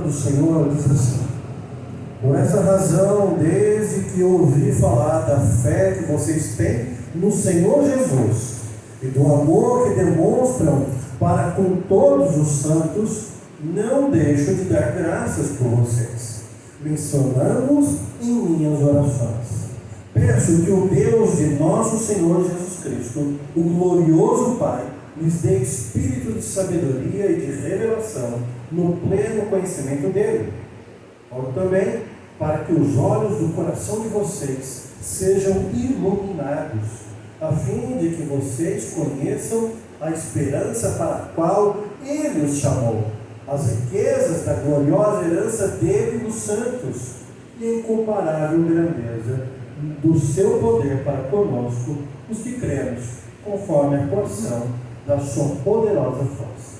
do Senhor diz assim: por essa razão, desde que ouvi falar da fé que vocês têm no Senhor Jesus e do amor que demonstram para com todos os santos, não deixo de dar graças por vocês, mencionando-os em minhas orações. Peço que o Deus de nosso Senhor Jesus Cristo, o glorioso Pai, lhes dê espírito de sabedoria e de revelação no pleno conhecimento dele. Oro também para que os olhos do coração de vocês sejam iluminados, a fim de que vocês conheçam a esperança para a qual Ele os chamou, as riquezas da gloriosa herança dele nos santos e a incomparável grandeza do seu poder para conosco, os que cremos, conforme a porção da sua poderosa força.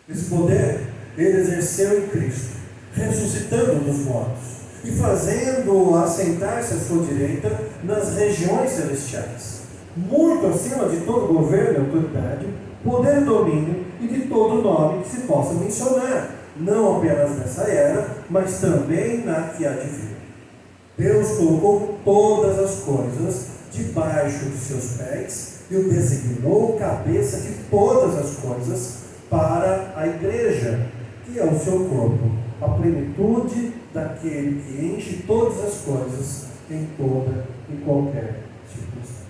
Esse poder Ele exerceu em Cristo, ressuscitando dos mortos e fazendo-o assentar-se à sua direita nas regiões celestiais, muito acima de todo governo e autoridade, poder e domínio e de todo nome que se possa mencionar, não apenas nessa era, mas também na que há de vir. Deus colocou todas as coisas debaixo de seus pés e o designou cabeça de todas as coisas para a igreja, que é o seu corpo, a plenitude daquele que enche todas as coisas em toda e qualquer circunstância.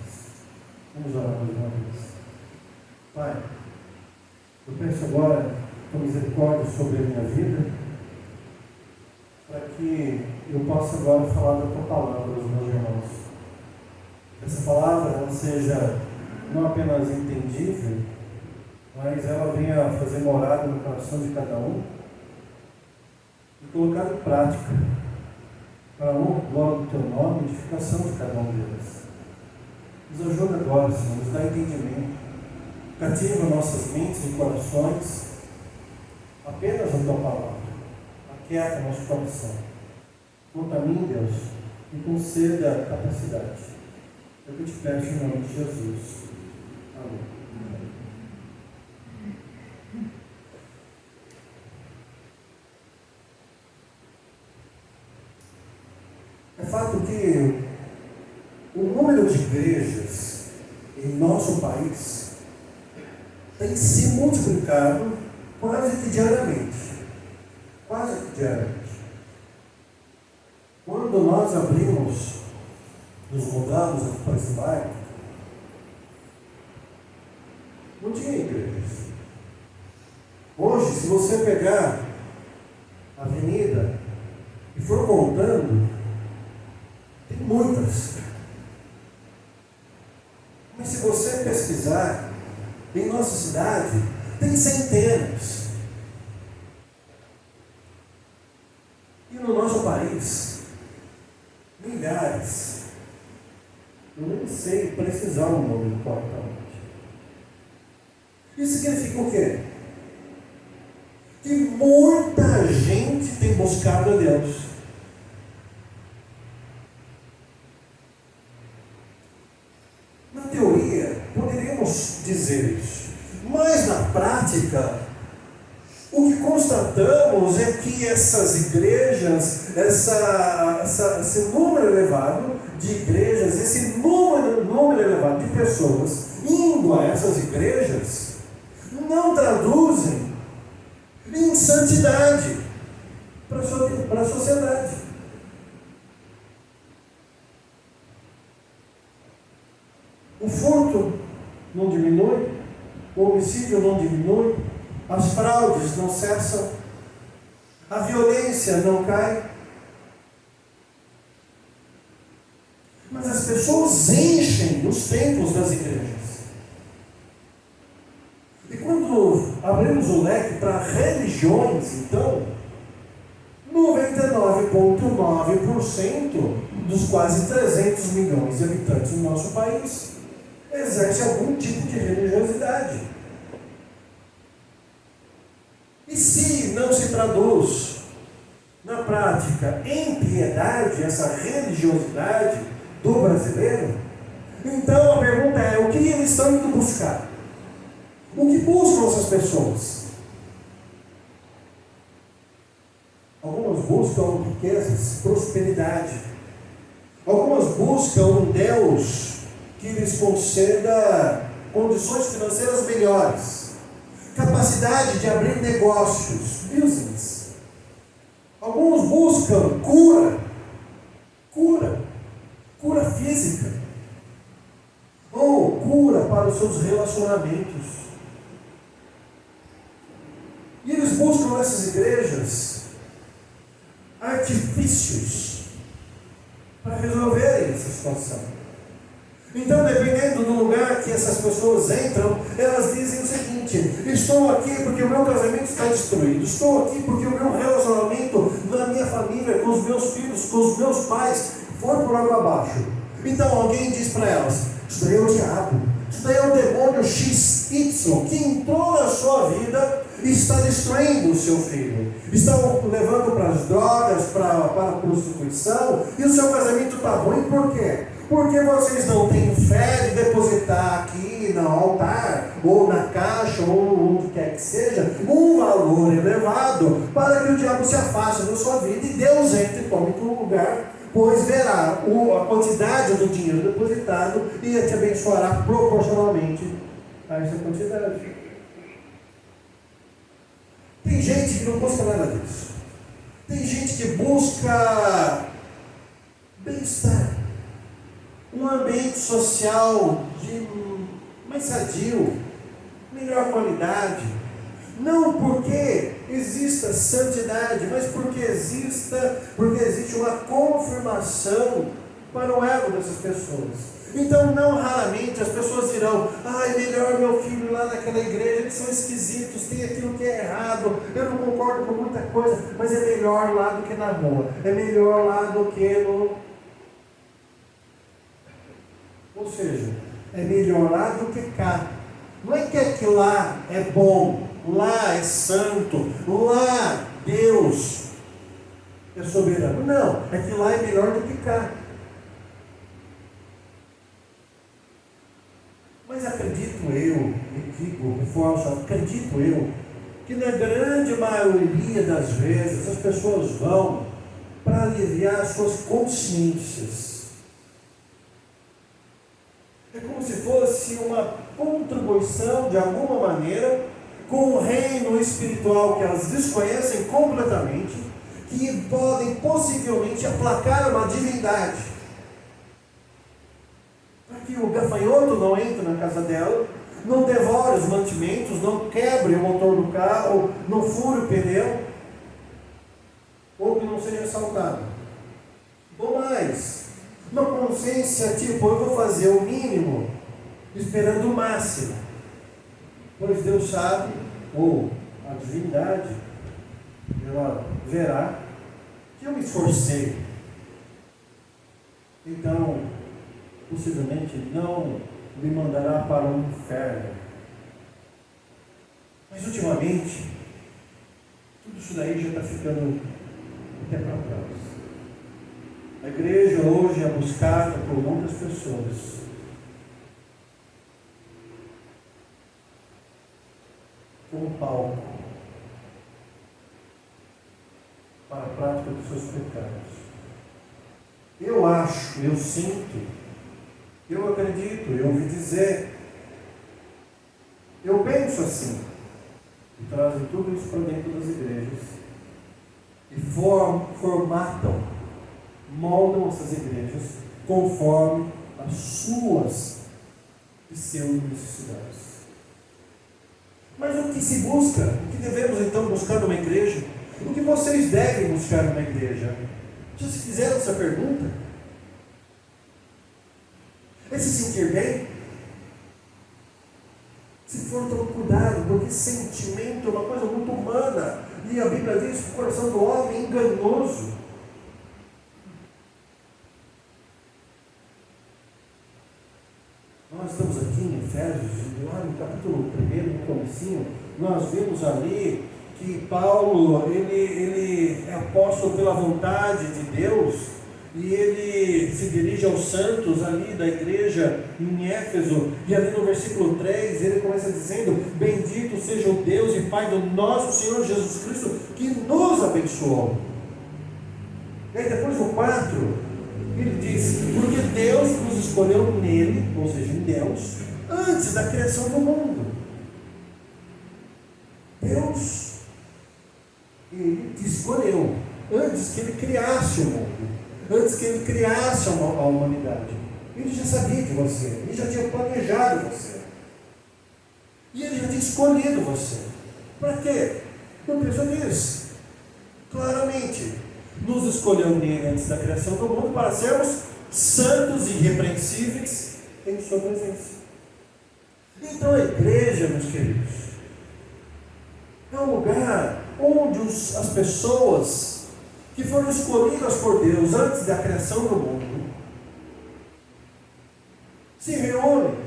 Vamos orar mais uma vez. Pai, eu peço agora tua misericórdia sobre a minha vida, para que eu possa agora falar da tua palavra aos meus irmãos. Essa palavra ela seja não apenas entendível, mas ela venha fazer morada no coração de cada um e colocar em prática para a honra e glória do teu nome e edificação de cada um deles. Nos ajuda agora, Senhor, nos dá entendimento, cativa nossas mentes e corações apenas a tua palavra, aquieta nosso coração. Quanto a mim, Deus, me conceda capacidade. É o que eu te peço em nome de Jesus. Amém. É fato que o número de igrejas em nosso país tem se multiplicado quase que diariamente. Quase que diariamente. Quando nós abrimos, nos mudamos aqui para esse bairro, não tinha igrejas. Hoje, se você pegar a avenida e for contando, tem muitas. Mas se você pesquisar, em nossa cidade, tem centenas. E no nosso país, milhares. Eu nem sei precisar o número corretamente. Isso significa o quê? Que muita gente tem buscado a Deus. Na teoria, poderíamos dizer isso. Mas na prática, o que constatamos é que essas igrejas, esse número elevado de igrejas, esse número elevado de pessoas indo a essas igrejas, não traduzem em santidade para a sociedade. O furto não diminui, o homicídio não diminui, as fraudes não cessam, a violência não cai. Mas as pessoas enchem os templos das igrejas. E quando abrimos o leque para religiões, então, 99,9% dos quase 300 milhões de habitantes do nosso país exerce algum tipo de religiosidade. E se não se traduz na prática em piedade essa religiosidade do brasileiro, então a pergunta é: o que eles estão indo buscar? O que buscam essas pessoas? Algumas buscam riquezas, prosperidade. Algumas buscam um Deus que lhes conceda condições financeiras melhores, capacidade de abrir negócios, business. Alguns buscam cura física, ou cura para os seus relacionamentos. E eles buscam nessas igrejas artifícios para resolverem essa situação. Então, dependendo do lugar que essas pessoas entram, elas dizem o seguinte: estou aqui porque o meu casamento está destruído, estou aqui porque o meu relacionamento na minha família, com os meus filhos, com os meus pais, foi por água abaixo. Então alguém diz para elas: isso daí é o diabo, isso daí é o demônio XY que entrou na sua vida e está destruindo o seu filho, está levando para as drogas, para a prostituição, e o seu casamento está ruim. Por quê? Porque vocês não têm fé de depositar aqui no altar, ou na caixa, ou onde quer que seja, um valor elevado para que o diabo se afaste da sua vida e Deus entre e tome o lugar, pois verá a quantidade do dinheiro depositado e te abençoará proporcionalmente a essa quantidade. Tem gente que não busca nada disso. Tem gente que busca bem-estar, um ambiente social mais sadio, melhor qualidade. Não porque exista santidade, mas porque existe uma confirmação para o ego dessas pessoas. Então, não raramente as pessoas dirão: ai, melhor meu filho ir lá naquela igreja, eles são esquisitos, tem aquilo que é errado, eu não concordo com muita coisa, mas é melhor lá do que na rua, é melhor lá do que no... Ou seja, é melhor lá do que cá. Não é que lá é bom, lá é santo, lá Deus é soberano. Não, é que lá é melhor do que cá. Mas acredito eu, acredito eu, que na grande maioria das vezes as pessoas vão para aliviar suas consciências. É como se fosse uma contribuição de alguma maneira com o reino espiritual que elas desconhecem completamente, que podem possivelmente aplacar uma divindade, para que o gafanhoto não entre na casa dela, não devore os mantimentos, não quebre o motor do carro, não fure o pneu, ou que não seja assaltado. Ou mais, uma consciência tipo: eu vou fazer o mínimo, esperando o máximo, pois Deus sabe, ou a divindade, ela verá que eu me esforcei. Então, possivelmente não me mandará para o inferno. Mas ultimamente, tudo isso daí já está ficando até para trás. A igreja hoje é buscada por muitas pessoas como palco para a prática dos seus pecados. Eu acho, eu sinto, eu acredito, eu ouvi dizer, eu penso assim, e trazem tudo isso para dentro das igrejas e formatam, moldam essas igrejas conforme as suas pseudo-necessidades. Mas o que se busca, o que devemos então buscar numa igreja, o que vocês devem buscar numa igreja? Já se fizeram essa pergunta? É se sentir bem? Se for, tome cuidado, porque sentimento é uma coisa muito humana, e a Bíblia diz que o coração do homem é enganoso. Nós estamos aqui em Efésios, lá no capítulo 1, no comecinho, nós vemos ali que Paulo, ele é apóstolo pela vontade de Deus, e ele se dirige aos santos ali da igreja em Éfeso, e ali no versículo 3, ele começa dizendo: bendito seja o Deus e Pai do nosso Senhor Jesus Cristo, que nos abençoou E aí depois no 4, ele diz, porque Deus nos escolheu nele, ou seja, em Deus, antes da criação do mundo. Deus, ele te escolheu antes que ele criasse o mundo, antes que ele criasse a humanidade. Ele já sabia de você, ele já tinha planejado você, e ele já tinha escolhido você. Para quê? O texto diz claramente, nos escolheu nele antes da criação do mundo para sermos santos e irrepreensíveis em sua presença. Então a igreja, meus queridos, é um lugar onde as pessoas que foram escolhidas por Deus antes da criação do mundo se reúnem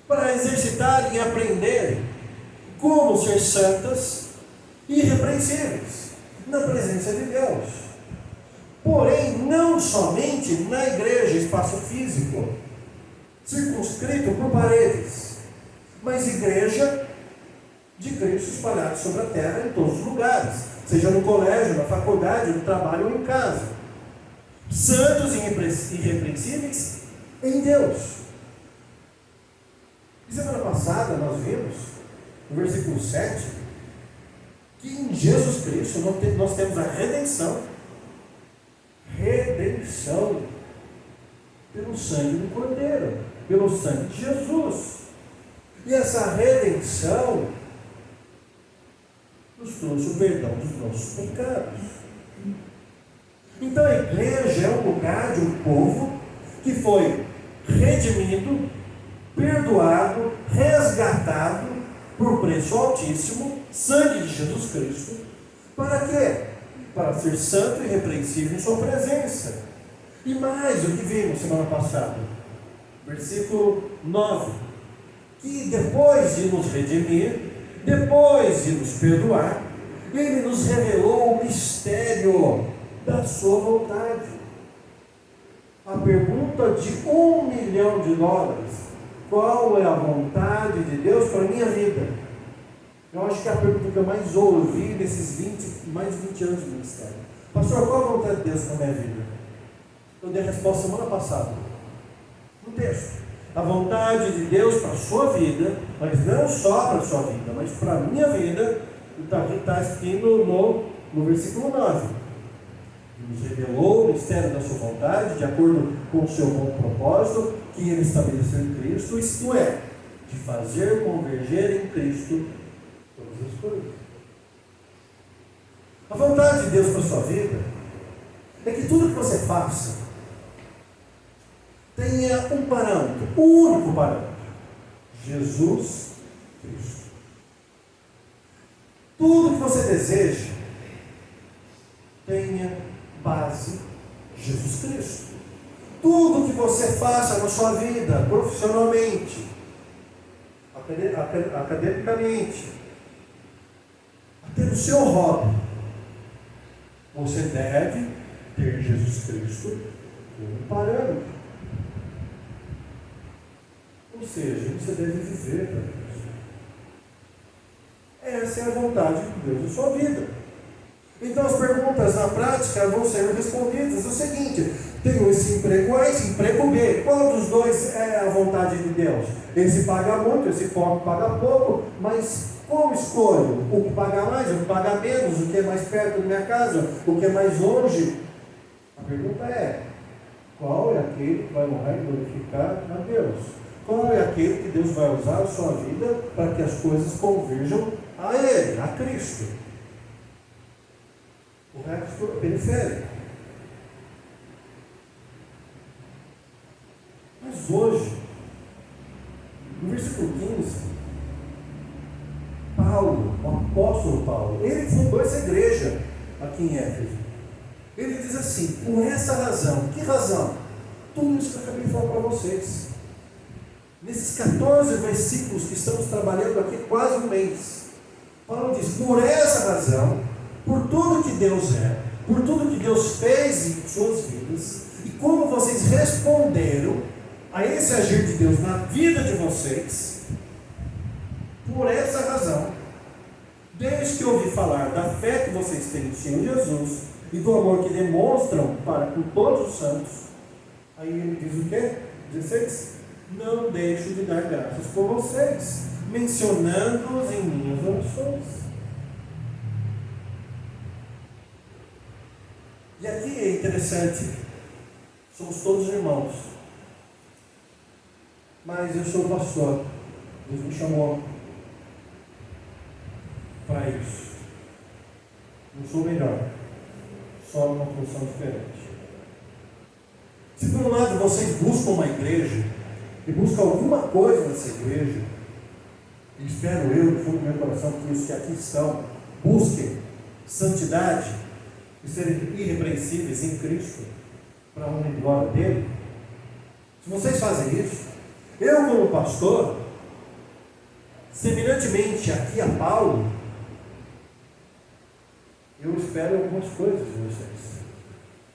para exercitarem e aprenderem como ser santas e irrepreensíveis na presença de Deus. Porém, não somente na igreja, espaço físico, circunscrito por paredes, mas igreja de Cristo espalhada sobre a terra em todos os lugares, seja no colégio, na faculdade, no trabalho ou em casa. Santos e irrepreensíveis em Deus. E semana passada nós vimos, no versículo 7, que em Jesus Cristo nós temos a redenção. Redenção pelo sangue do Cordeiro, pelo sangue de Jesus. E essa redenção nos trouxe o perdão dos nossos pecados. Então a igreja é um lugar de um povo que foi redimido, perdoado, resgatado por preço altíssimo, sangue de Jesus Cristo. Para quê? Para ser santo e irrepreensível em sua presença. E mais o que vimos semana passada, versículo 9, que depois de nos redimir, depois de nos perdoar, ele nos revelou o mistério da sua vontade. A pergunta de $1 milhão: qual é a vontade de Deus para a minha vida? Eu acho que é a pergunta que eu mais ouvi nesses mais de 20 anos de ministério. Pastor, qual a vontade de Deus para a minha vida? Eu dei a resposta semana passada, no texto. A vontade de Deus para a sua vida, mas não só para a sua vida, mas para a minha vida, está aqui no versículo 9. Nos revelou o mistério da sua vontade, de acordo com o seu bom propósito, que ele estabeleceu em Cristo, isto é, de fazer converger em Cristo todas as coisas. A vontade de Deus para a sua vida é que tudo que você faça tenha um parâmetro, um único parâmetro: Jesus Cristo. Tudo que você deseja tenha base Jesus Cristo. Tudo que você faça na sua vida, profissionalmente, academicamente, até no seu hobby, você deve ter Jesus Cristo como parâmetro. Ou seja, você deve viver para Deus. Essa é a vontade de Deus na sua vida. Então as perguntas na prática vão ser respondidas. É o seguinte: tenho esse emprego A, esse emprego B. Qual dos dois é a vontade de Deus? Esse paga muito, esse paga pouco, mas como escolho? O que paga mais, o que paga menos, o que é mais perto da minha casa, o que é mais longe? A pergunta é: qual é aquele que vai honrar e glorificar a Deus? Qual é aquele que Deus vai usar a sua vida para que as coisas converjam a Ele, a Cristo? O resto é periférico. Mas hoje, no versículo 15, Paulo, o apóstolo Paulo, ele fundou essa igreja aqui em Éfeso. Ele diz assim: por essa razão. Que razão? Tudo isso que eu acabei de falar para vocês. Nesses 14 versículos que estamos trabalhando aqui quase um mês, Paulo diz: por essa razão, por tudo que Deus é, por tudo que Deus fez em suas vidas, e como vocês responderam a esse agir de Deus na vida de vocês, por essa razão, Desde que ouvi falar da fé que vocês têm no Senhor Jesus e do amor que demonstram para com todos os santos. Aí ele diz o quê? 16. Não deixo de dar graças por vocês, mencionando-os em minhas orações. E aqui é interessante, somos todos irmãos, mas eu sou pastor, Deus me chamou para isso. Não sou melhor, só numa função diferente. Se por um lado vocês buscam uma igreja, e buscam alguma coisa nessa igreja, e espero eu, no fundo do meu coração, que os que aqui estão busquem santidade e serem irrepreensíveis em Cristo, para a honra e glória dele. Se vocês fazem isso, eu como pastor, semelhantemente aqui a Paulo, eu espero algumas coisas de vocês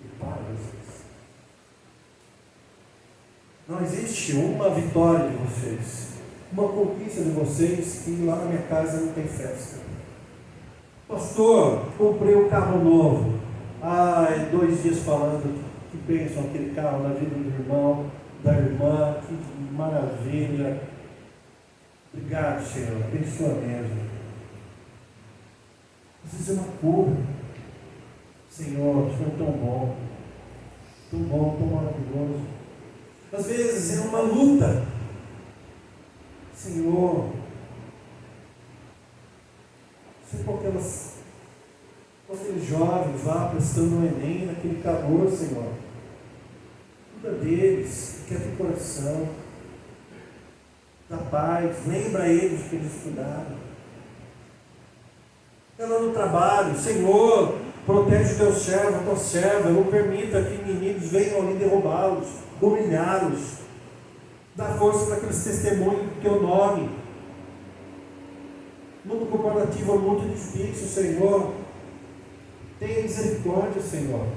e para vocês. Não existe uma vitória de vocês, uma conquista de vocês que lá na minha casa não tem festa. Pastor, comprei um carro novo. 2 dias falando que bênção aquele carro na vida do irmão, da irmã, que maravilha. Obrigado, Senhor, abençoa mesmo. Precisa ser uma cura. Senhor, o Senhor é tão bom, tão maravilhoso. Às vezes é uma luta. Senhor, sei com aqueles jovens lá prestando o Enem, naquele calor, Senhor. Cuida deles, quieta o coração, dá paz, lembra eles que eles cuidaram. Ela no trabalho, Senhor, protege o teu servo, a tua serva, não permita que inimigos venham ali derrubá-los, humilhá-los, dá força para que eles testemunhem do teu nome. Mundo corporativo é muito difícil, Senhor. Tenha misericórdia, Senhor.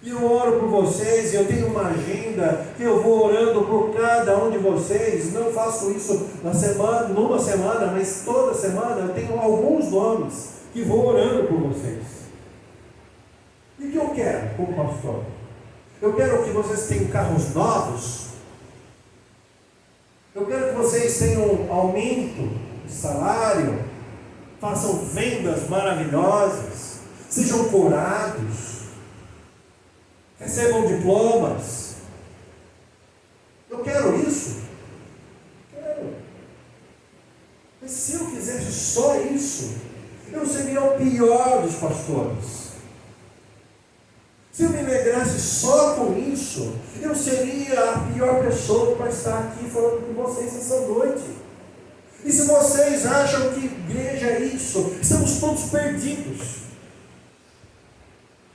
E eu oro por vocês, eu tenho uma agenda que eu vou orando por cada um de vocês. Não faço isso numa semana, mas toda semana eu tenho alguns nomes que vou orando por vocês. E o que eu quero como pastor? Eu quero que vocês tenham carros novos. Eu quero que vocês tenham aumento de salário, façam vendas maravilhosas, sejam curados, recebam diplomas. Eu quero isso. Quero. Mas se eu quisesse só isso, eu seria o pior dos pastores. Se eu me alegrasse só com isso, eu seria a pior pessoa para estar aqui falando com vocês essa noite. E se vocês acham que igreja é isso, estamos todos perdidos.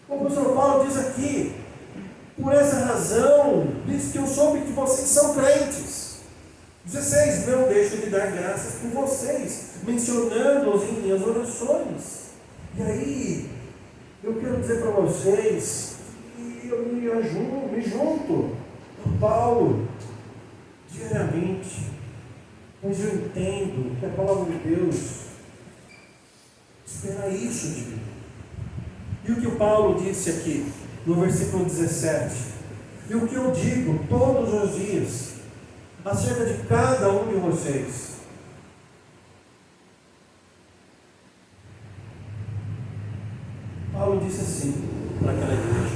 O professor Paulo diz aqui, por essa razão, diz que eu soube que vocês são crentes. 16, não deixo de dar graças por vocês, mencionando-os em minhas orações. E aí, eu quero dizer para vocês que eu me junto a Paulo diariamente, mas eu entendo que a palavra de Deus espera isso de mim. E o que o Paulo disse aqui, no versículo 17, e o que eu digo todos os dias, acerca de cada um de vocês. Paulo disse assim para aquela igreja: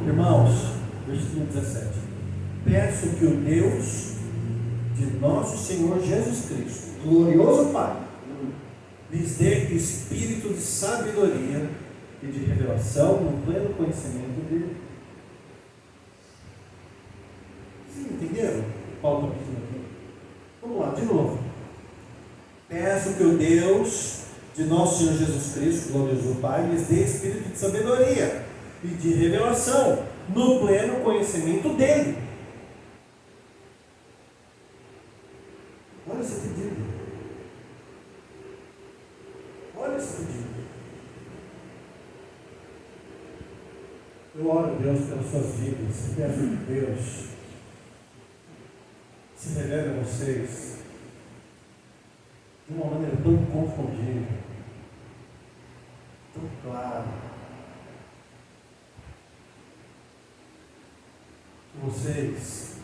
irmãos, versículo 17, peço que o Deus de nosso Senhor Jesus Cristo, glorioso Pai, lhes dê espírito de sabedoria e de revelação no pleno conhecimento dele. Sim, entenderam? Paulo está pedindo aqui. Vamos lá, de novo. Peço que o Deus de nosso Senhor Jesus Cristo, glorioso Pai, lhes dê espírito de sabedoria e de revelação no pleno conhecimento dele. Olha esse pedido. Olha esse pedido. Eu oro a Deus pelas suas vidas. Peço que Deus se revele a vocês. de uma maneira tão confundível, tão clara, que vocês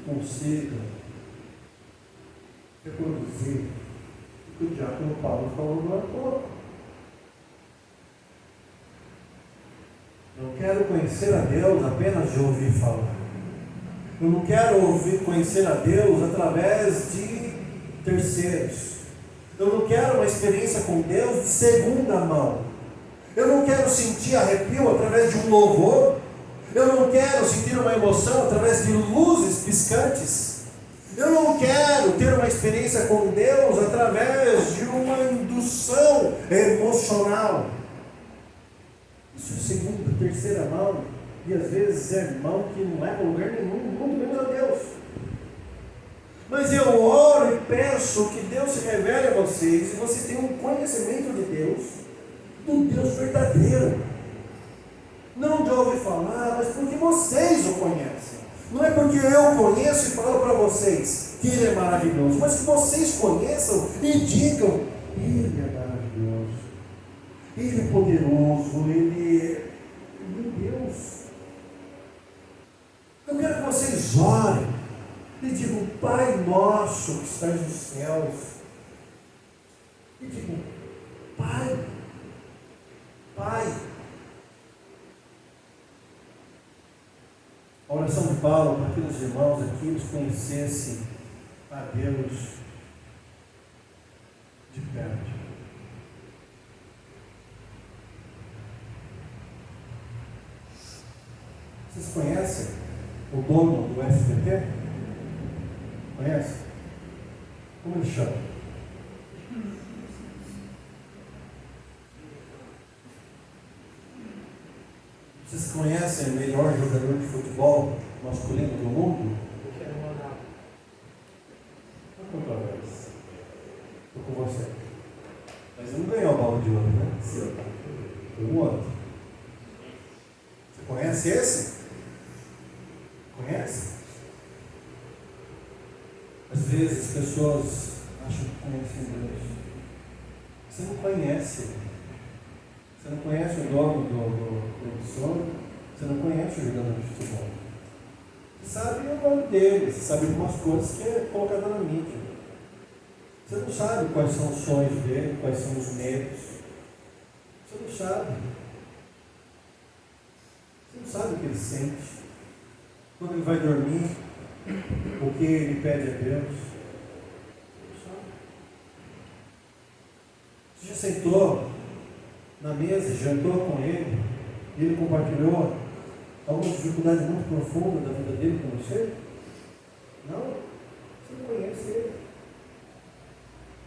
consigam reproduzir o que o diácono Paulo falou agora há pouco. Eu não quero conhecer a Deus apenas de ouvir falar. Eu não quero conhecer a Deus através de terceiros. Eu não quero uma experiência com Deus de segunda mão. Eu não quero sentir arrepio através de um louvor. Eu não quero sentir uma emoção através de luzes piscantes. Eu não quero ter uma experiência com Deus através de uma indução emocional. Isso é segunda, terceira mão. E às vezes é mão que não leva a lugar nenhum, muito menos a Deus. Mas eu oro e peço que Deus se revele a vocês, e vocês tenham um conhecimento de Deus, do Deus verdadeiro. Não de ouvir falar, mas porque vocês o conhecem. Não é porque eu conheço e falo para vocês que Ele é maravilhoso, mas que vocês conheçam e digam: Ele é maravilhoso, Ele é poderoso, Ele é Deus. Eu quero que vocês orem e digam: Pai nosso que estás nos céus. E digam: Pai, Pai. A oração de Paulo para aqueles irmãos aqui, eles conhecessem a Deus de perto. Vocês conhecem o dono do SBT? Conhece? Como ele chama? Vocês conhecem o melhor jogador de futebol masculino do mundo? Eu quero mandar. Estou com você. Mas ele não ganhou a bola de ouro, né? Sim. Foi um outro. Você conhece esse? Conhece? Às vezes as pessoas acham que conhecem Deus. Você não conhece. Você não conhece o dono do sono. Você não conhece o jogador de futebol. Você sabe o nome dele. Você sabe algumas coisas que é colocada na mídia. Você não sabe quais são os sonhos dele, quais são os medos. Você não sabe. Você não sabe o que ele sente. Quando ele vai dormir, o que ele pede a Deus. Você não sabe. Você já sentou na mesa, jantou com ele, e ele compartilhou alguma dificuldade muito profunda da vida dele com você? Não? Você não conhece ele.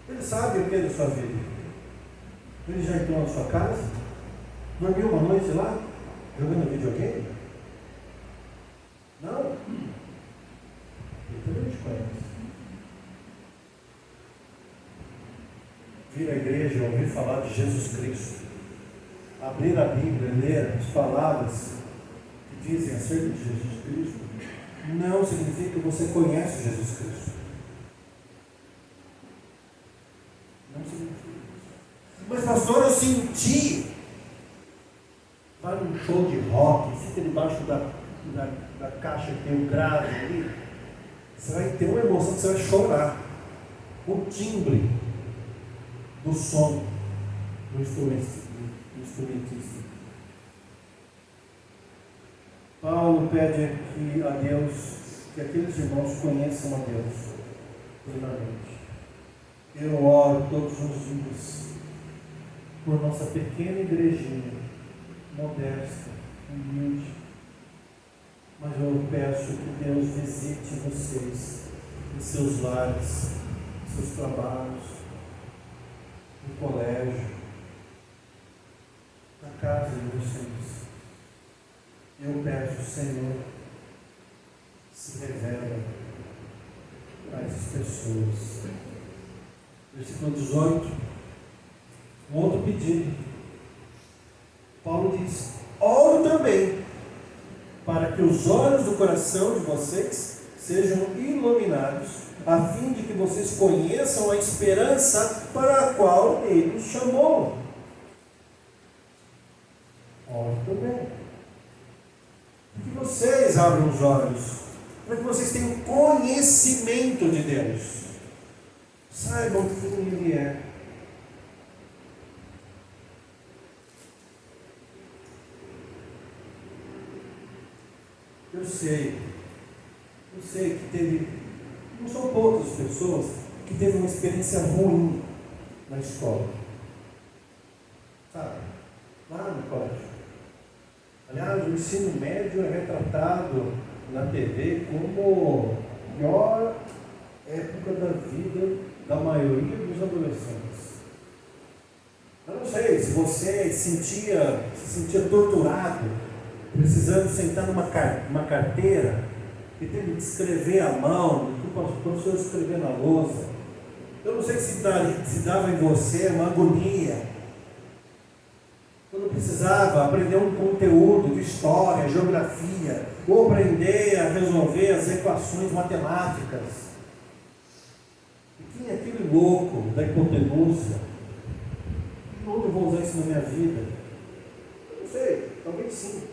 Ele sabe o que é da sua vida. Ele já entrou na sua casa? Dormiu uma noite lá? Jogando videogame? Não? Ele também te conhece. Vir à igreja e ouvir falar de Jesus Cristo, abrir a Bíblia, ler as palavras que dizem acerca de Jesus Cristo, não significa que você conhece Jesus Cristo. Não significa isso. Mas pastor, eu senti. Vai num show de rock, fica debaixo da caixa que tem o grave ali, você vai ter uma emoção que você vai chorar. O timbre do som do instrumentista. Paulo pede aqui a Deus que aqueles irmãos conheçam a Deus plenamente. Eu oro todos os dias por nossa pequena igrejinha, modesta, humilde, mas eu peço que Deus visite vocês em seus lares, em seus trabalhos, no colégio, na casa de vocês. Eu peço, Senhor, se revela a essas pessoas. Versículo 18, um outro pedido. Paulo diz: oro também para que os olhos do coração de vocês sejam iluminados, a fim de que vocês conheçam a esperança para a qual Ele os chamou. Muito bem. Para que vocês abram os olhos, para que vocês tenham conhecimento de Deus. Saibam quem Ele é. Eu sei que não são poucas pessoas que teve uma experiência ruim na escola. Sabe? Lá no colégio. Aliás, o ensino médio é retratado na TV como a pior época da vida da maioria dos adolescentes. Eu não sei se você se sentia torturado, precisando sentar numa carteira e tendo que escrever à mão, o professor escrever na lousa. Eu não sei se dava em você uma agonia. Quando precisava aprender um conteúdo de história, geografia, ou aprender a resolver as equações matemáticas. E quem é aquele louco da hipotenusa? Onde eu vou usar isso na minha vida? Eu não sei, talvez sim.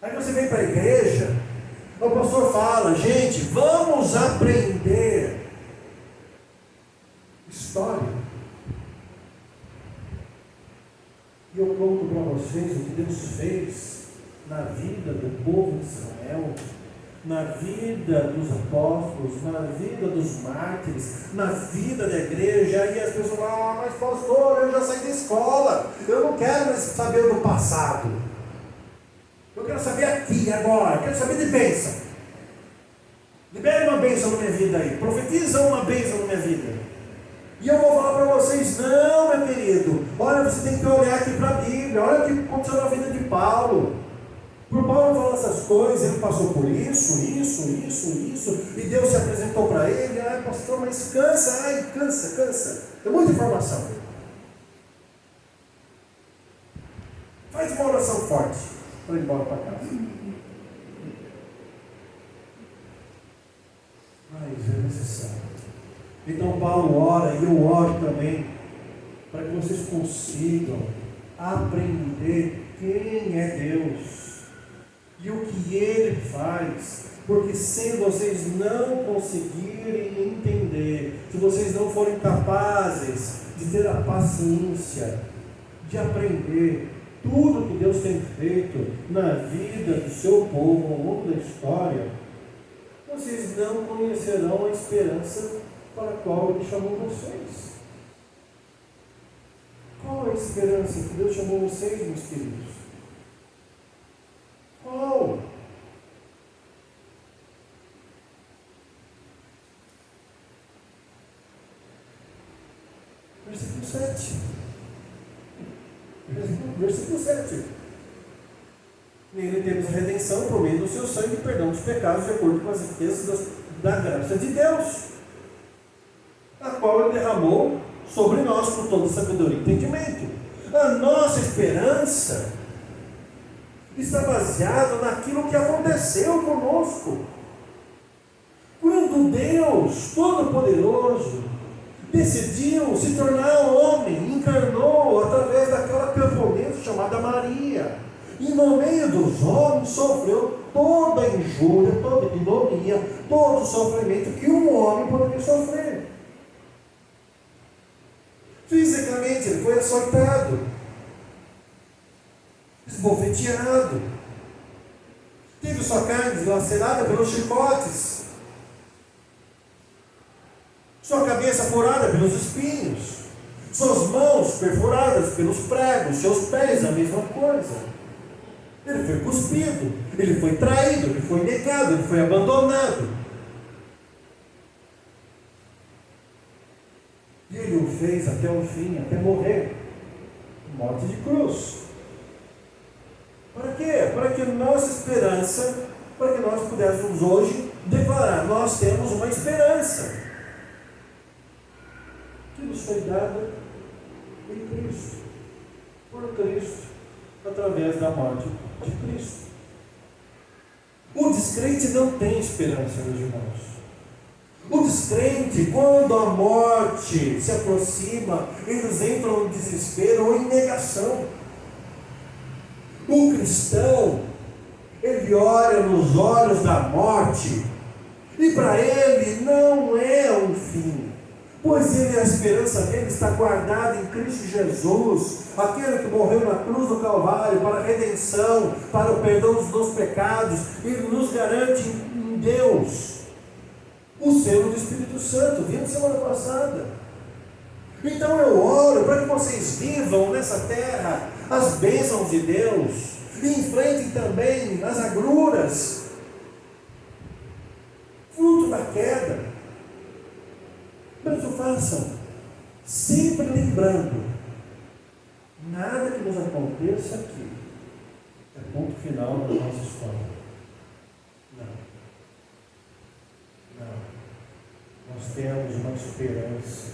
Aí você vem para a igreja, o pastor fala, gente, vamos aprender história. E eu conto para vocês o que Deus fez na vida do povo de Israel, na vida dos apóstolos, na vida dos mártires, na vida da igreja. E as pessoas falam, mas pastor, eu já saí da escola, eu não quero mais saber do passado. Eu quero saber aqui, agora, eu quero saber de bênção. Libere uma bênção na minha vida aí, profetiza uma bênção na minha vida. E eu vou falar para vocês, não, meu querido, olha, você tem que olhar aqui para a Bíblia, olha o que aconteceu na vida de Paulo. Por Paulo falar essas coisas, ele passou por isso, e Deus se apresentou para ele, pastor, mas cansa, é muita informação. Faz uma oração forte para ir embora para casa. Mas é necessário. Então Paulo ora, e eu oro também, para que vocês consigam aprender quem é Deus e o que Ele faz, porque se vocês não conseguirem entender, se vocês não forem capazes de ter a paciência de aprender tudo que Deus tem feito na vida do seu povo ao longo da história, vocês não conhecerão a esperança para a qual Ele chamou vocês. Qual é a esperança que Deus chamou vocês, meus queridos? Qual? Versículo 7. Versículo 7. Nele temos a redenção por meio do seu sangue e perdão dos pecados, de acordo com as riquezas da graça de Deus, a qual Ele derramou sobre nós com toda sabedoria e entendimento. A nossa esperança está baseada naquilo que aconteceu conosco. Quando Deus Todo-Poderoso decidiu se tornar homem, encarnou através daquela camponesa chamada Maria, e no meio dos homens sofreu toda a injúria, toda a ignomínia, todo o sofrimento que um homem poderia sofrer. Fisicamente ele foi açoitado, esbofeteado, teve sua carne dilacerada pelos chicotes, sua cabeça furada pelos espinhos, suas mãos perfuradas pelos pregos, seus pés a mesma coisa. Ele foi cuspido, ele foi traído, ele foi negado, ele foi abandonado. E Ele o fez até o fim, até morrer, morte de cruz. Para quê? Para que nossa esperança, para que nós pudéssemos hoje declarar, nós temos uma esperança que nos foi dada em Cristo, por Cristo, através da morte de Cristo. O descrente não tem esperança, meus irmãos. O descrente, quando a morte se aproxima, eles entram em desespero ou em negação. O cristão, ele olha nos olhos da morte, e para ele não é um fim, pois a esperança dele está guardada em Cristo Jesus, aquele que morreu na cruz do Calvário para a redenção, para o perdão dos nossos pecados. Ele nos garante em Deus o selo do Espírito Santo. Vimos semana passada. Então eu oro para que vocês vivam nessa terra as bênçãos de Deus e enfrentem também as agruras, fruto da queda. Mas o façam sempre lembrando: nada que nos aconteça aqui é ponto final da nossa história. Não. Nós temos uma esperança,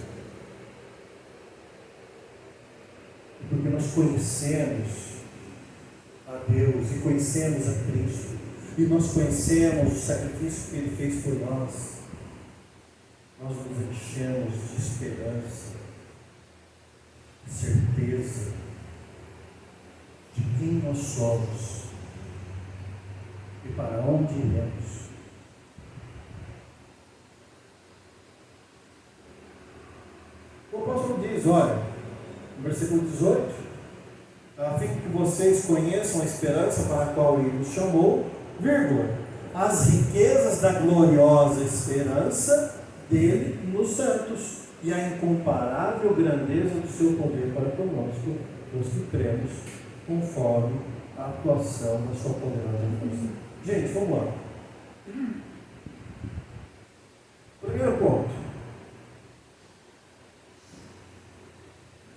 porque nós conhecemos a Deus e conhecemos a Cristo, e nós conhecemos o sacrifício que Ele fez por nós. Nós nos enchemos de esperança, de certeza de quem nós somos e para onde iremos. O apóstolo diz, olha, no versículo 18, a fim que vocês conheçam a esperança para a qual Ele nos chamou, vírgula, as riquezas da gloriosa esperança dele nos santos e a incomparável grandeza do seu poder para conosco, os que cremos, conforme a atuação da sua poderosa força. Gente, vamos lá. Primeiro ponto.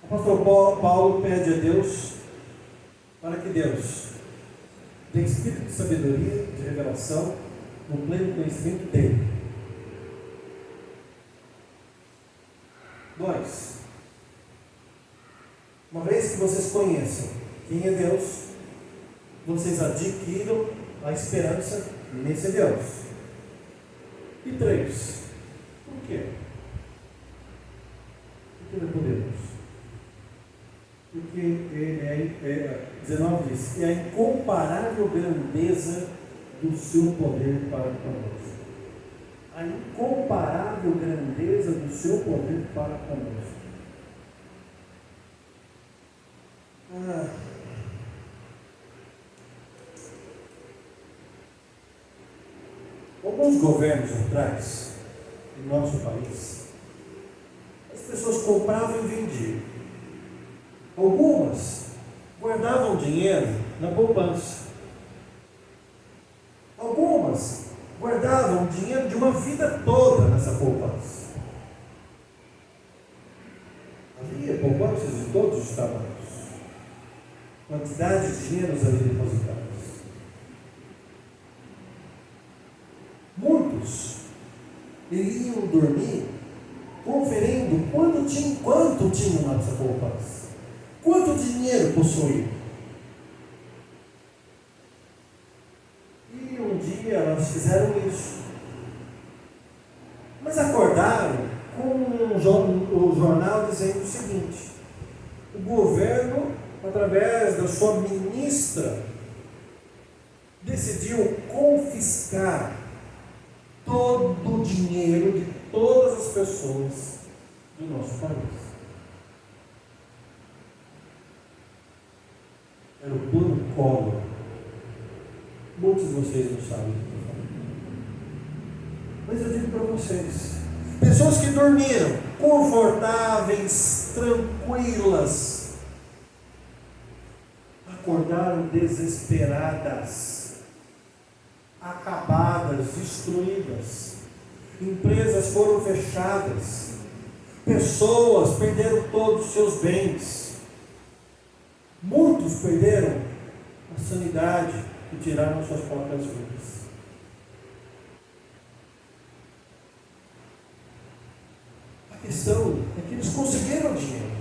O apóstolo Paulo pede a Deus para que Deus dê espírito de sabedoria, de revelação, no pleno conhecimento dele. 2. Uma vez que vocês conheçam quem é Deus, vocês adquiram a esperança nesse Deus. E 3. Por quê? Porque Ele é poderoso. Porque Ele 19 diz, e a incomparável grandeza do seu poder para conosco. A incomparável grandeza do seu poder para conosco. Alguns governos atrás, em nosso país, as pessoas compravam e vendiam. Algumas guardavam dinheiro na poupança. Algumas guardavam dinheiro de uma vida toda nessa poupança. Havia poupanças de todos os tamanhos, quantidade de dinheiros ali depositados. Muitos iriam dormir conferindo quanto tinham nessa poupança, quanto dinheiro possuíam. E um dia elas fizeram isso, mas acordaram com o jornal dizendo o seguinte: o governo, através da sua ministra, decidiu confiscar todo o dinheiro de todas as pessoas do nosso país. Era o plano Collor. Muitos de vocês não sabem o que eu estou falando. Mas eu digo para vocês: pessoas que dormiram confortáveis, tranquilas, acordaram desesperadas, acabadas, destruídas. Empresas foram fechadas, pessoas perderam todos os seus bens, muitos perderam a sanidade e tiraram suas próprias vidas. A questão é que eles conseguiram dinheiro.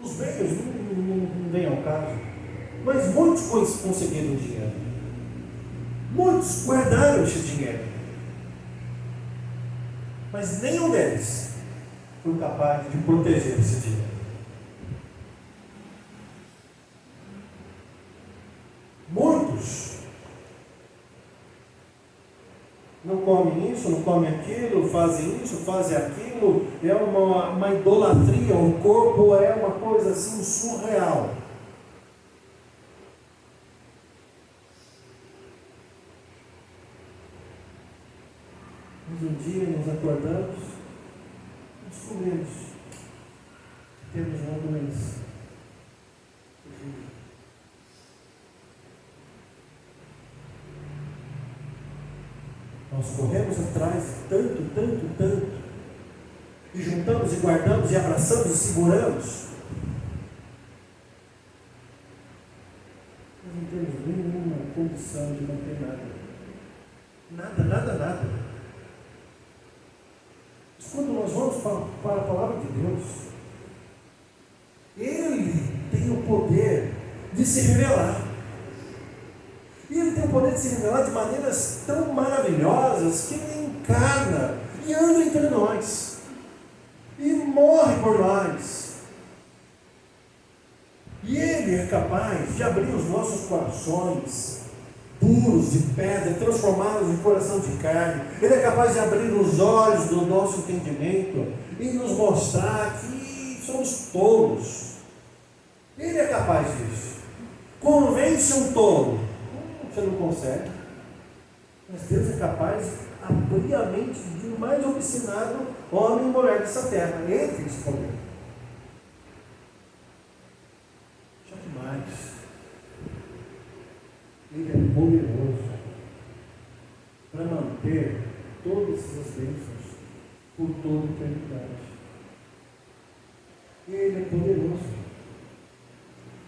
Os meios não vêm ao caso, mas muitos conseguiram dinheiro. Muitos guardaram esse dinheiro, mas nenhum deles foi capaz de proteger esse dinheiro. Muitos não comem isso, não comem aquilo, fazem isso, fazem aquilo, é uma idolatria, o corpo é uma coisa assim surreal. Mas um dia nos acordamos e descobrimos que temos uma doença. Nós corremos atrás tanto, e juntamos e guardamos e abraçamos e seguramos. Nós não temos nenhuma condição de manter nada. Nada. Mas quando nós vamos para a palavra de Deus, Ele tem o poder de se revelar. E Ele tem o poder de se revelar de maneiras tão maravilhosas que Ele encarna e anda entre nós e morre por nós. E Ele é capaz de abrir os nossos corações puros de pedra, transformá-los em coração de carne. Ele é capaz de abrir os olhos do nosso entendimento e nos mostrar que somos tolos. Ele é capaz disso. Convence um tolo. Você não consegue. Mas Deus é capaz de abrir a mente do mais obstinado homem e mulher dessa terra. Ele tem esse poder. Já que mais, Ele é poderoso para manter todas essas bênçãos por toda a eternidade. Ele é poderoso.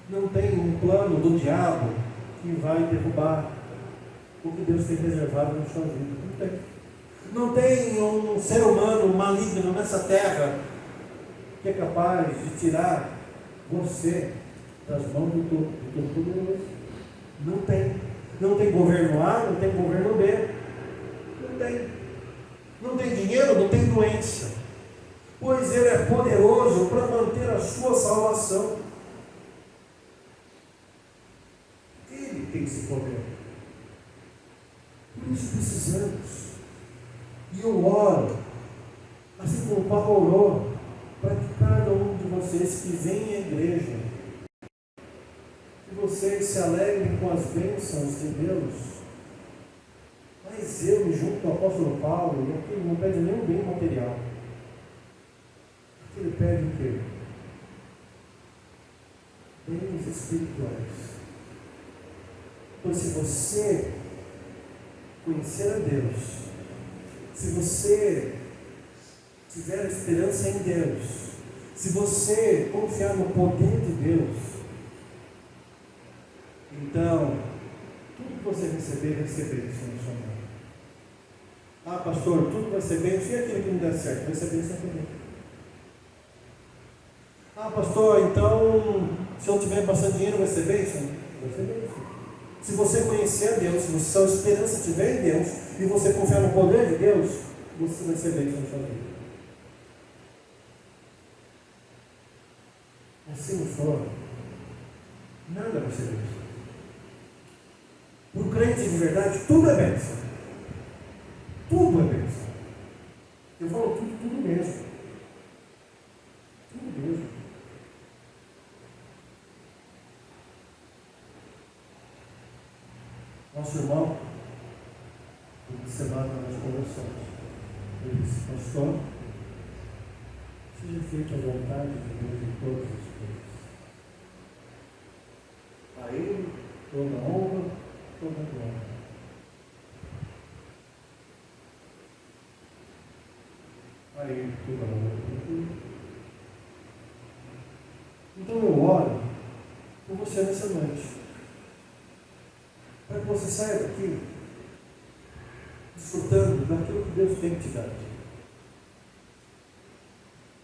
Não tem um plano do diabo que vai derrubar o que Deus tem reservado na sua vida. Não tem. Não tem um ser humano maligno nessa terra que é capaz de tirar você das mãos do Todo-Poderoso. Não tem. Não tem governo A, não tem governo B. Não tem. Não tem dinheiro, não tem doença. Pois Ele é poderoso para manter a sua salvação. Ele tem esse poder. Por isso precisamos. E eu oro, assim como o Papa orou, para que cada um de vocês que vem à igreja, que vocês se alegrem com as bênçãos de Deus. Mas eu me junto ao apóstolo Paulo, e aqui ele não pede nenhum bem material. Aqui ele pede o quê? Bens espirituais. Então, se você conhecer a Deus, se você tiver esperança em Deus, se você confiar no poder de Deus, então, tudo que você receber, vai ser bênção na sua mão. Ah, pastor, tudo vai ser bênção, e aquilo que não der certo, vai ser bênção também. Ah, pastor, então, se eu tiver bastante dinheiro, vai ser bênção? Vai ser bênção. Se você conhecer a Deus, se a sua esperança estiver em Deus, e você confiar no poder de Deus, você vai ser bênção na sua vida. Mas se não for, nada vai ser bênção. Para o crente de verdade, tudo é bênção. Tudo é bênção. Eu falo tudo mesmo. Tudo mesmo. Nosso irmão, ele semana nós conversamos. Ele disse, pastor, seja feita a vontade de Deus em todas as coisas. A Ele toda a honra, toda a glória. A Ele toda a honra, toda a glória. Então eu oro por você nessa noite, para que você saia daqui desfrutando daquilo que Deus tem te dado,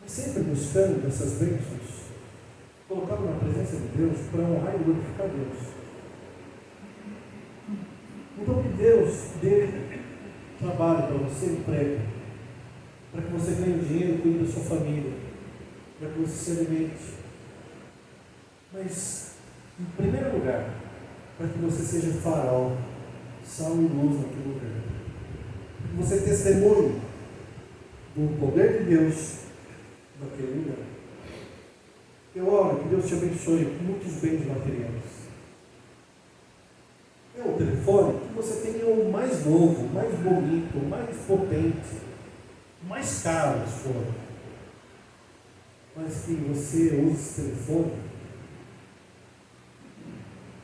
mas sempre buscando essas bênçãos, colocado na presença de Deus para honrar e glorificar Deus. Então, Deus dê trabalho para você, emprego, para que você ganhe dinheiro, cuide da sua família, para que você se alimente. Mas, em primeiro lugar, para que você seja farol, sal e luz naquele lugar. Para que você testemunhe do poder de Deus naquele lugar. Eu oro que Deus te abençoe com muitos bens materiais. É um telefone que você tenha o mais novo, mais bonito, mais potente, mais caro se for. Mas que você use esse telefone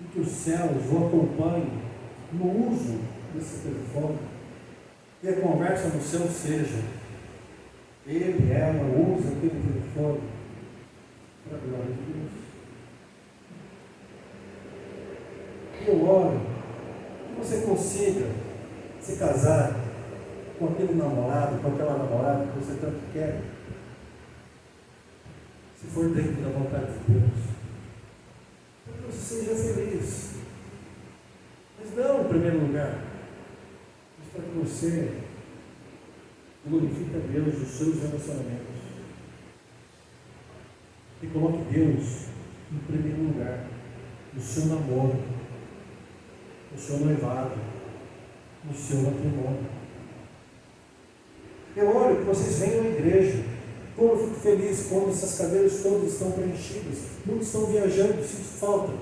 e que os céus o acompanhem no uso desse telefone. E a conversa no céu seja: ele, ela, usa aquele telefone para a glória de Deus. E eu oro que você consiga se casar com aquele namorado, com aquela namorada que você tanto quer, se for dentro da vontade de Deus, para que você seja feliz. Mas não em primeiro lugar, mas para que você glorifique a Deus nos seus relacionamentos e coloque Deus em primeiro lugar no seu namoro, no seu noivado, no seu matrimônio. Eu oro que vocês venham à igreja. Como eu fico feliz quando essas cadeiras todas estão preenchidas. Muitos estão viajando, sinto falta.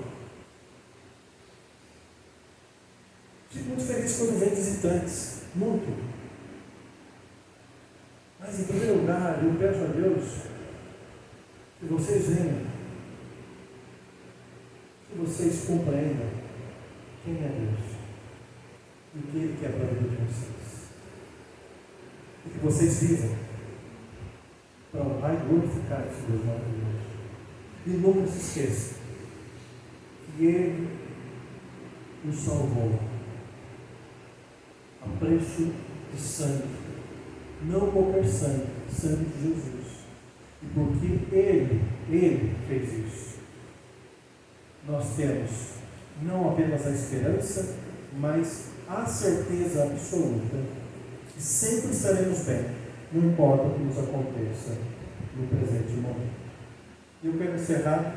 Fico muito feliz quando vem visitantes. Muito. Mas em primeiro lugar, eu peço a Deus que vocês venham, que vocês compreendam quem é Deus e o que Ele quer para a vida de vocês. E que vocês vivam para honrar e glorificar esse Deus maravilhoso. E nunca se esqueça que Ele nos salvou a preço de sangue, não qualquer sangue, sangue de Jesus. E porque Ele fez isso, nós temos não apenas a esperança, mas a certeza absoluta que sempre estaremos bem, não importa o que nos aconteça no presente momento. E eu quero encerrar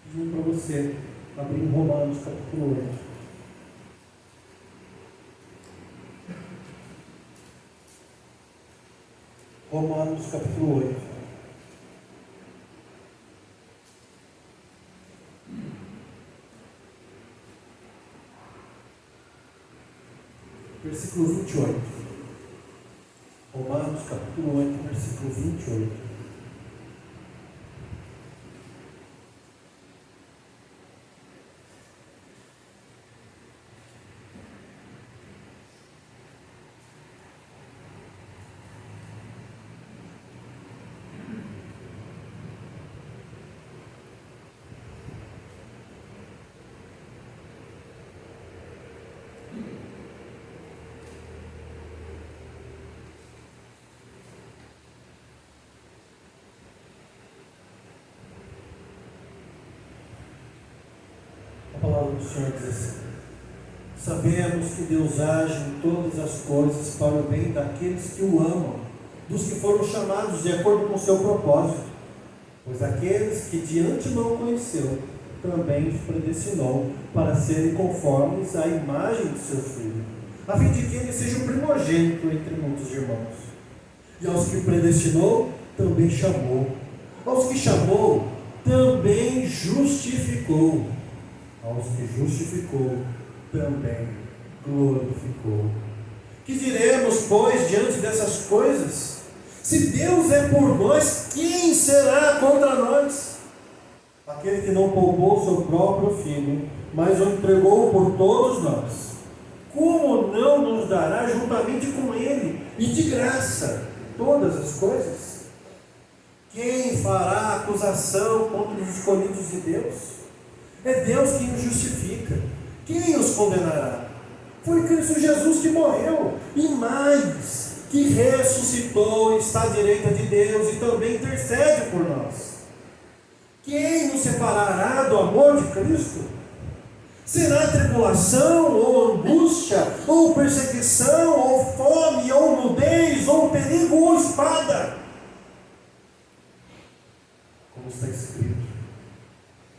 pedindo para você abrir em Romanos capítulo 8. Romanos capítulo 8. Versículo 28. Romanos capítulo 8, versículo 28. A palavra do Senhor diz assim: sabemos que Deus age em todas as coisas para o bem daqueles que o amam, dos que foram chamados de acordo com o seu propósito. Pois aqueles que de antemão conheceu, também os predestinou para serem conformes à imagem de seu Filho, a fim de que ele seja o primogênito entre muitos irmãos. E aos que predestinou, também chamou. Aos que chamou, também justificou. Aos que justificou, também glorificou. Que diremos, pois, diante dessas coisas? Se Deus é por nós, quem será contra nós? Aquele que não poupou seu próprio Filho, mas o entregou por todos nós, como não nos dará juntamente com Ele, e de graça, todas as coisas? Quem fará acusação contra os escolhidos de Deus? É Deus quem os justifica. Quem os condenará? Foi Cristo Jesus que morreu, e mais, que ressuscitou e está à direita de Deus e também intercede por nós. Quem nos separará do amor de Cristo? Será tribulação, ou angústia, ou perseguição, ou fome, ou nudez, ou perigo, ou espada. Como está escrito,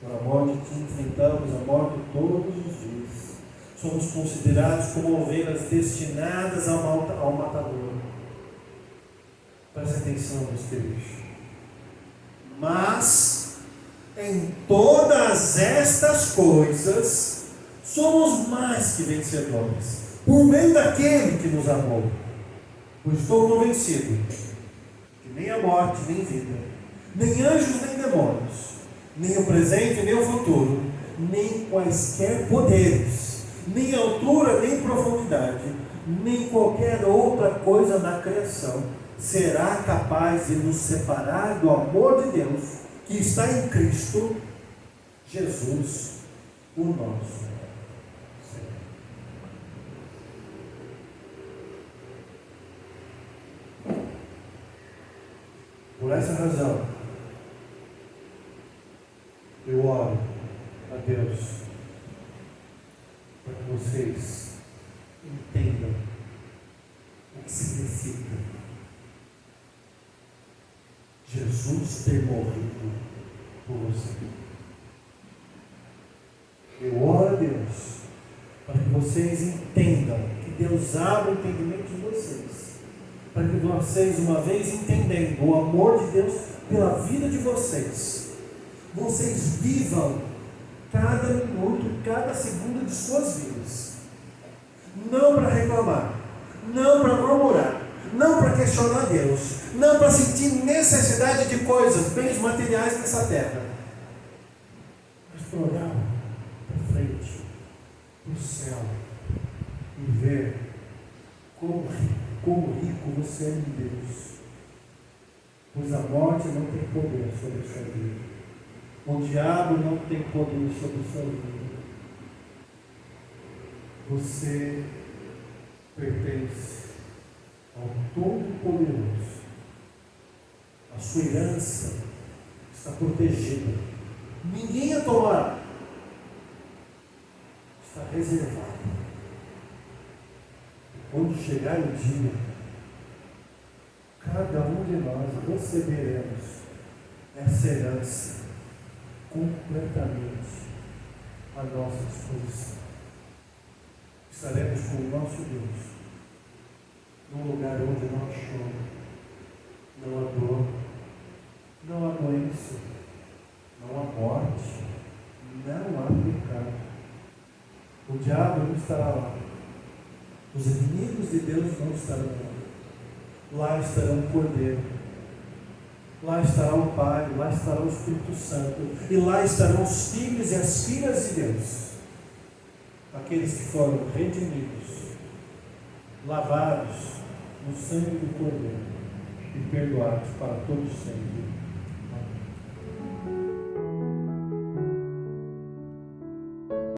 pela morte que enfrentamos a morte todos os dias. Somos considerados como ovelhas destinadas ao matador. Preste atenção, meus queridos. Mas, em todas estas coisas, somos mais que vencedores, por meio daquele que nos amou. Pois estou convencido que nem a morte, nem vida, nem anjos, nem demônios, nem o presente, nem o futuro, nem quaisquer poderes, nem altura, nem profundidade, nem qualquer outra coisa na criação será capaz de nos separar do amor de Deus que está em Cristo Jesus, o nosso Senhor. Por essa razão, eu oro a Deus para que vocês entendam o que significa Jesus ter morrido por você. Eu oro a Deus para que vocês entendam, que Deus abra o entendimento de vocês, para que vocês, uma vez entendendo o amor de Deus pela vida de vocês, vocês vivam cada minuto, cada segundo de suas vidas, não para reclamar, não para murmurar, não para questionar Deus, não para sentir necessidade de coisas, bens materiais nessa terra, mas para olhar para frente, para o céu, e ver como rico você é em Deus, pois a morte não tem poder sobre a sua vida, o diabo não tem poder sobre a sua vida. Você pertence ao Todo-Poderoso. A sua herança está protegida. Ninguém a tomará. Está reservada. Quando chegar o dia, cada um de nós receberemos essa herança completamente à nossa disposição. Estaremos com o nosso Deus num lugar onde não há choro, não há dor, não há doença, não há morte, não há pecado. O diabo não estará lá. Os inimigos de Deus não estarão lá. Lá estará o Cordeiro. Lá estará o Pai, lá estará o Espírito Santo. E lá estarão os filhos e as filhas de Deus. Aqueles que foram redimidos, lavados no sangue do Cordeiro e perdoados para todos sempre.